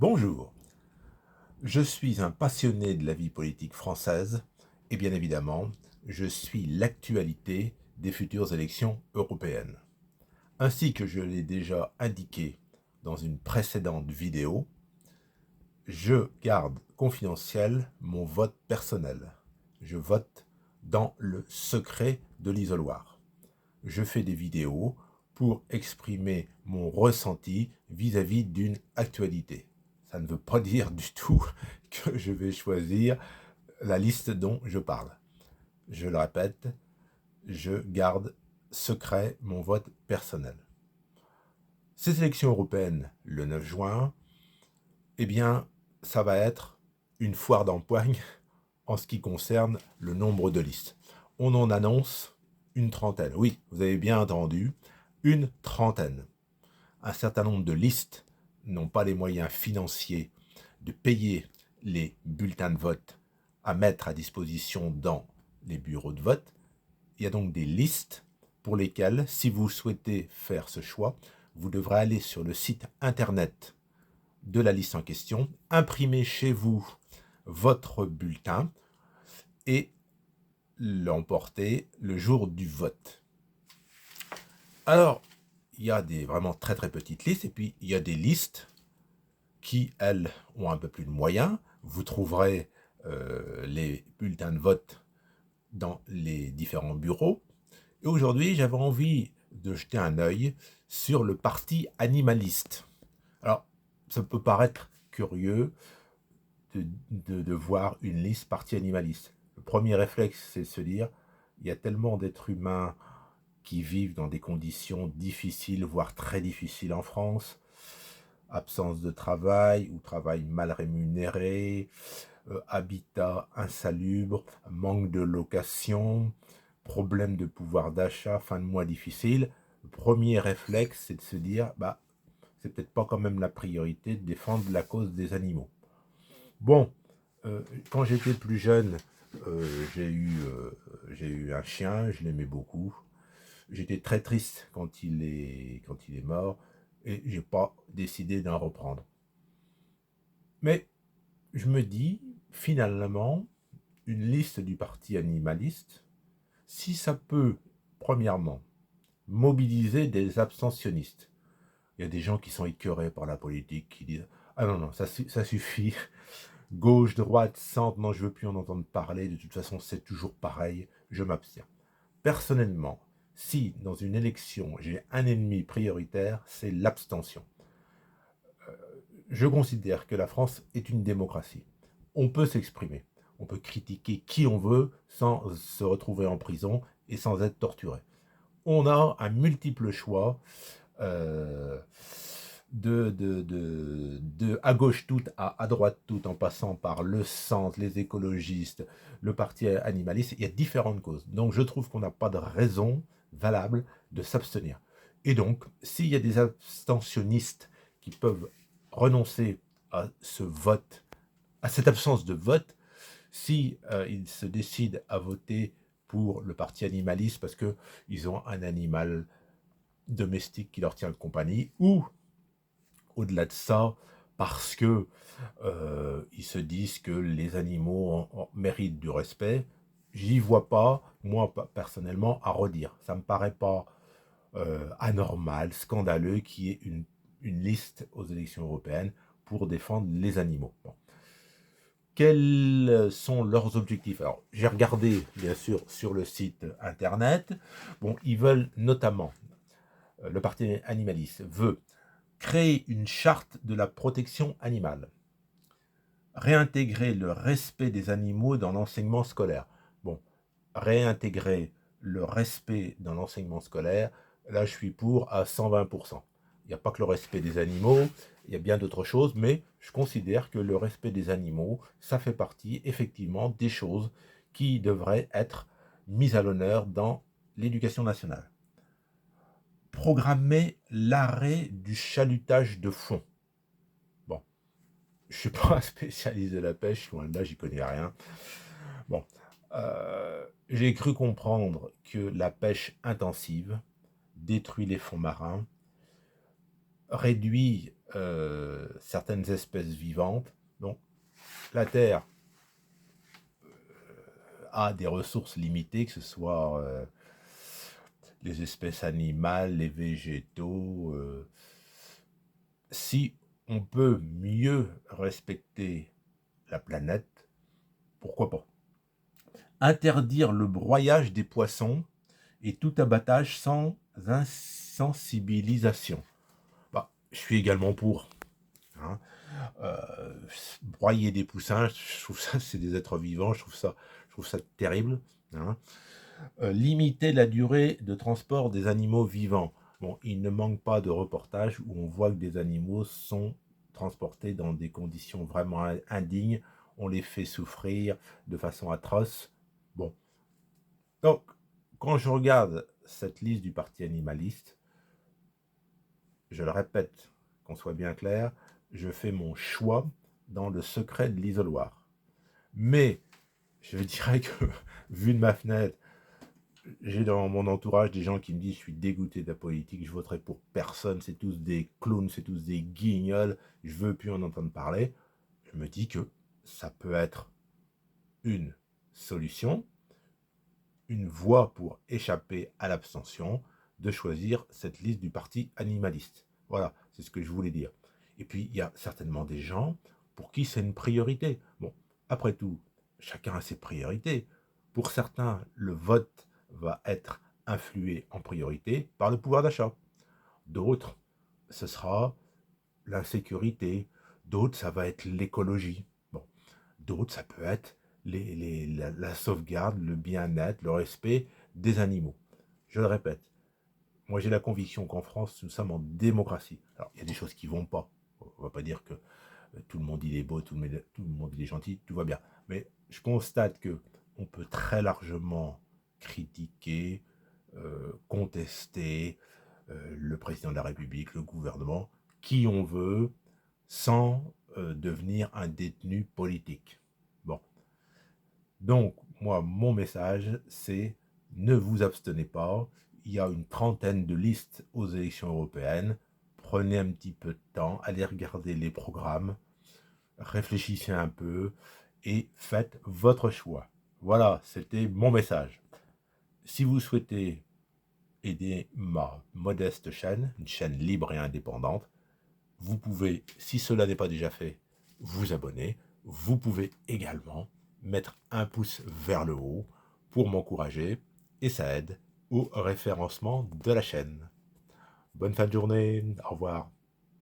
Bonjour, je suis un passionné de la vie politique française et bien évidemment, je suis l'actualité des futures élections européennes. Ainsi que je l'ai déjà indiqué dans une précédente vidéo, je garde confidentiel mon vote personnel. Je vote dans le secret de l'isoloir. Je fais des vidéos pour exprimer mon ressenti vis-à-vis d'une actualité. Ça ne veut pas dire du tout que je vais choisir la liste dont je parle. Je le répète, je garde secret mon vote personnel. Ces élections européennes, le 9 juin, eh bien, ça va être une foire d'empoigne en ce qui concerne le nombre de listes. On en annonce une trentaine. Oui, vous avez bien entendu, une trentaine. Un certain nombre de listes n'ont pas les moyens financiers de payer les bulletins de vote à mettre à disposition dans les bureaux de vote. Il y a donc des listes pour lesquelles, si vous souhaitez faire ce choix, vous devrez aller sur le site internet de la liste en question, imprimer chez vous votre bulletin et l'emporter le jour du vote. Alors, il y a des vraiment très très petites listes et puis il y a des listes qui, elles, ont un peu plus de moyens. Vous trouverez les bulletins de vote dans les différents bureaux. Et aujourd'hui, j'avais envie de jeter un œil sur le parti animaliste. Alors, ça peut paraître curieux de voir une liste parti animaliste. Le premier réflexe, c'est de se dire, il y a tellement d'êtres humains qui vivent dans des conditions difficiles, voire très difficiles en France, absence de travail ou travail mal rémunéré, habitat insalubre, manque de location, problème de pouvoir d'achat, fin de mois difficile. Le premier réflexe, c'est de se dire, c'est peut-être pas quand même la priorité de défendre la cause des animaux. Bon, quand j'étais plus jeune, j'ai eu un chien, je l'aimais beaucoup. J'étais très triste quand il est mort et j'ai pas décidé d'en reprendre. Mais je me dis, finalement, une liste du parti animaliste, si ça peut, premièrement, mobiliser des abstentionnistes. Il y a des gens qui sont écœurés par la politique, qui disent « Ah non, non, ça suffit, gauche, droite, centre, non, je veux plus en entendre parler, de toute façon, c'est toujours pareil, je m'abstiens. » Personnellement, si dans une élection, j'ai un ennemi prioritaire, c'est l'abstention. Je considère que la France est une démocratie. On peut s'exprimer, on peut critiquer qui on veut sans se retrouver en prison et sans être torturé. On a un multiple choix de à gauche tout, à droite tout, en passant par le centre, les écologistes, le parti animaliste. Il y a différentes causes. Donc je trouve qu'on n'a pas de raison valable de s'abstenir. Et donc, s'il y a des abstentionnistes qui peuvent renoncer à ce vote, à cette absence de vote, si ils se décident à voter pour le parti animaliste parce qu'ils ont un animal domestique qui leur tient compagnie, ou au-delà de ça, parce que ils se disent que les animaux méritent du respect, j'y vois pas, moi personnellement, à redire. Ça me paraît pas anormal, scandaleux qu'il y ait une liste aux élections européennes pour défendre les animaux. Bon. Quels sont leurs objectifs? Alors, j'ai regardé, bien sûr, sur le site internet. Bon, ils veulent notamment, le parti animaliste veut créer une charte de la protection animale, réintégrer le respect des animaux dans l'enseignement scolaire. Bon, réintégrer le respect dans l'enseignement scolaire, là je suis pour à 120%. Il n'y a pas que le respect des animaux, il y a bien d'autres choses, mais je considère que le respect des animaux, ça fait partie effectivement des choses qui devraient être mises à l'honneur dans l'éducation nationale. Programmer l'arrêt du chalutage de fond. Bon, je ne suis pas un spécialiste de la pêche, loin de là, j'y connais rien. Bon, j'ai cru comprendre que la pêche intensive détruit les fonds marins, réduit certaines espèces vivantes. Donc, la Terre a des ressources limitées, que ce soit les espèces animales, les végétaux. Si on peut mieux respecter la planète, pourquoi pas? Interdire le broyage des poissons et tout abattage sans insensibilisation. Bah, je suis également pour. Hein. Broyer des poussins, je trouve ça, c'est des êtres vivants, je trouve ça terrible. Hein. Limiter la durée de transport des animaux vivants. Bon, il ne manque pas de reportages où on voit que des animaux sont transportés dans des conditions vraiment indignes. On les fait souffrir de façon atroce. Bon. Donc, quand je regarde cette liste du Parti animaliste, je le répète, qu'on soit bien clair, je fais mon choix dans le secret de l'isoloir. Mais, je dirais que, vu de ma fenêtre, j'ai dans mon entourage des gens qui me disent je suis dégoûté de la politique, je voterai pour personne, c'est tous des clowns, c'est tous des guignols, je veux plus en entendre parler. Je me dis que ça peut être une solution, une voie pour échapper à l'abstention, de choisir cette liste du parti animaliste. Voilà, c'est ce que je voulais dire. Et puis, il y a certainement des gens pour qui c'est une priorité. Bon, après tout, chacun a ses priorités. Pour certains, le vote va être influé en priorité par le pouvoir d'achat. D'autres, ce sera l'insécurité. D'autres, ça va être l'écologie. Bon, d'autres, ça peut être la sauvegarde, le bien-être, le respect des animaux. Je le répète, moi j'ai la conviction qu'en France, nous sommes en démocratie. Alors, il y a des choses qui ne vont pas. On ne va pas dire que tout le monde il est beau, tout le monde il est gentil, tout va bien. Mais je constate que on peut très largement critiquer, contester le président de la République, le gouvernement, qui on veut, sans devenir un détenu politique. Bon. Donc, moi, mon message, c'est ne vous abstenez pas. Il y a une trentaine de listes aux élections européennes. Prenez un petit peu de temps, allez regarder les programmes, réfléchissez un peu et faites votre choix. Voilà, c'était mon message. Si vous souhaitez aider ma modeste chaîne, une chaîne libre et indépendante, vous pouvez, si cela n'est pas déjà fait, vous abonner. Vous pouvez également mettre un pouce vers le haut pour m'encourager et ça aide au référencement de la chaîne. Bonne fin de journée, au revoir.